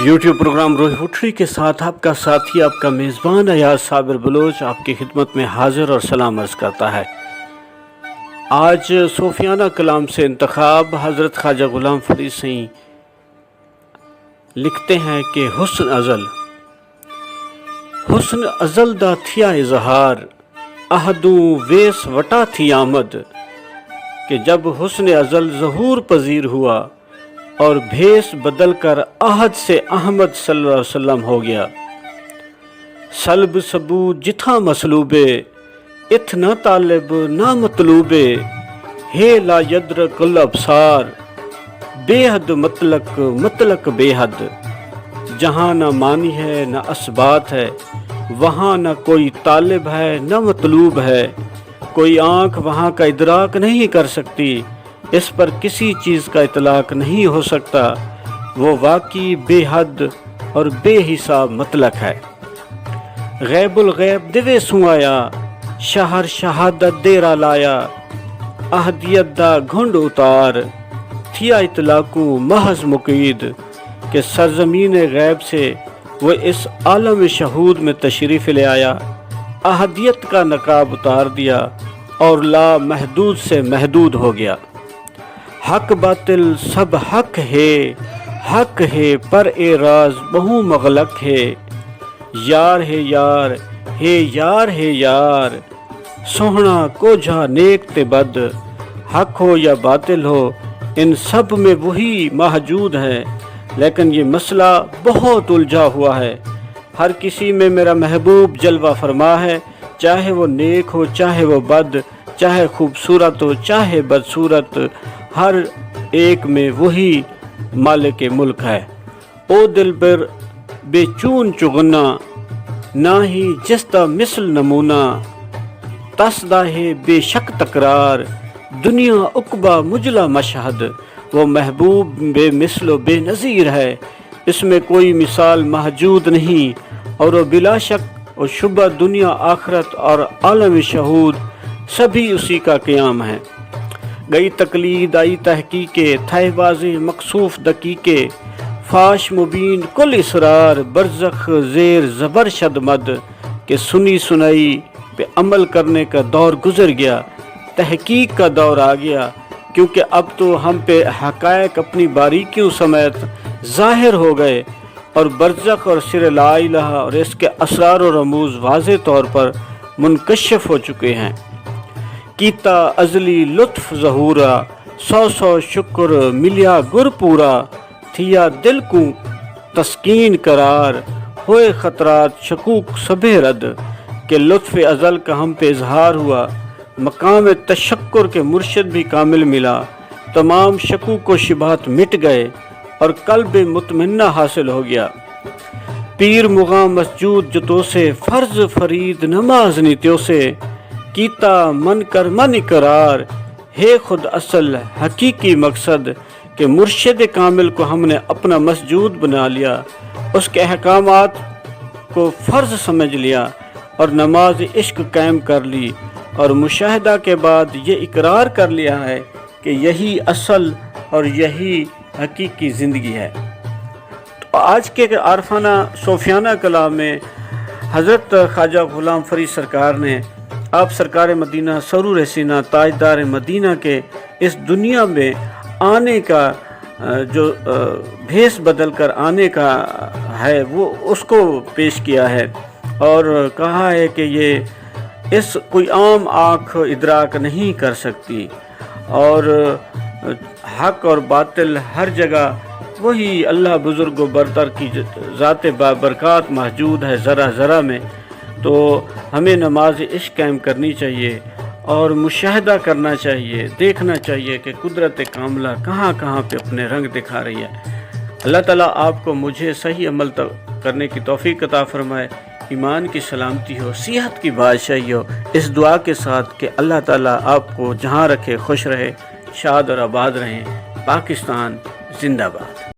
YouTube programme रूह उठरी के साथ आपका साथी, आपका मेज़बान अयाज साबिर बलोच आपकी खिदमत में हाजिर और सलाम अर्ज़ करता है। आज सूफियाना कलाम से इंतखाब हज़रत ख्वाजा ग़ुलाम फ़रीद सईं लिखते हैं कि हुस्न अज़ल दा थिया इज़हार, अहदू वेस वटा थी आमद। कि जब हुस्न अज़ल ज़हूर पजीर हुआ और भेस बदल कर अहद से अहमद सल्लल्लाहु अलैहि वसल्लम हो गया। सल्ब सबू जिथा मसलूबे, इथ न तालिब न मतलूबे, हे ला यद्र कुल अबसार, बेहद मतलक बेहद। जहाँ न मानी है न असबात है, वहाँ न कोई तालिब है न मतलूब है। कोई आँख वहाँ का इदराक नहीं कर सकती, इस पर किसी चीज़ का इतलाक नहीं हो सकता। वो वाकई बेहद और बेहिसाब मतलक है। गैबुल गैब दिवे सुआया, शहर शहादत देरा लाया। अहदियत दा घुंड उतार, थिया इतलाकू महज मुकीद। के सरजमीन गैब से वो इस आलम शहूद में तशरीफ़ ले आया। अहदियत का नकाब उतार दिया और ला महदूद से महदूद हो गया। हक बातिल सब हक है पर ए राज बहु मगलक है। यार है यार, हे यार है यार, सोहना कोझा नेक ते बद। हक हो या बातिल हो, इन सब में वही मौजूद है। लेकिन ये मसला बहुत उलझा हुआ है। हर किसी में मेरा महबूब जलवा फरमा है, चाहे वो नेक हो चाहे वो बद, चाहे खूबसूरत हो चाहे बदसूरत। हर एक में वही मालिक मुल्क है। ओ दिल पर बेचून चुगना, ना ही जिस्ता मिसल नमूना। तसदा है बेशक तकरार, दुनिया उकबा मुजला मशहद। वो महबूब बेमिसल बेनज़ीर है, इसमें कोई मिसाल मौजूद नहीं। और वो बिला शक और शुबा दुनिया आखरत और आलम शहूद सभी उसी का क़याम है। गई तकलीद आई तहकीके, थहबाज़े मकसूफ दकीके। फाश मुबीन कुल इसरार, बरज़ख ज़ेर ज़बर शदमद। के सुनी सुनाई पे अमल करने का दौर गुज़र गया, तहकीक का दौर आ गया। क्योंकि अब तो हम पे हक़ाइक़ अपनी बारीकियों समेत ज़ाहिर हो गए और बरज़ख और सिर ला इलाहा और इसके असरार और रमूज़ वाज़े तौर पर मुनकशिफ हो चुके हैं। कीता अज़ली लुत्फ़ ज़हूरा, सौ शुक्र मिलिया गुर पूरा। थिया दिल को तस्कीन करार, होए ख़तरात शकूक सभे रद। के लुत्फ़ अज़ल का हम पे इज़हार हुआ, मकाम तशक्कुर के मुर्शिद भी कामिल मिला। तमाम शकूक व शिबात मिट गए और कल्ब मुतमन्ना हासिल हो गया। पीर मुग़ा मस्जूद जतो से, फ़र्ज़ फरीद नमाज नित्यो से। कीता मन कर मन इकरार, है खुद असल हकीकी मकसद। के मुर्शिद कामिल को हमने अपना मस्जूद बना लिया, उसके अहकामात को फ़र्ज़ समझ लिया और नमाज इश्क कायम कर ली। और मुशाहिदा के बाद ये इकरार कर लिया है कि यही असल और यही हकीकी ज़िंदगी है। तो आज के आरफाना सूफियाना कलाम में हज़रत ख्वाजा ग़ुलाम फ़रीद सरकार ने आप सरकार मदीना सरूर हसीना ताजदार मदीना के इस दुनिया में आने का जो भेस बदल कर आने का है वो उसको पेश किया है। और कहा है कि ये इस कोई आम आँख इदराक नहीं कर सकती। और हक और बातिल हर जगह वही अल्लाह बुज़ुर्ग व बरतर की ज़ात बाबरकत मौजूद है ज़रा ज़रा में। तो हमें नमाज इश्क कायम करनी चाहिए और मुशाहिदा करना चाहिए, देखना चाहिए कि कुदरत कामला कहाँ कहाँ पे अपने रंग दिखा रही है। अल्लाह ताला आपको मुझे सही अमल करने की तौफीक अता फरमाए, ईमान की सलामती हो, सेहत की बादशाही हो। इस दुआ के साथ कि अल्लाह ताला आपको जहाँ रखे खुश रहे, शाद और आबाद रहें। पाकिस्तान जिंदाबाद।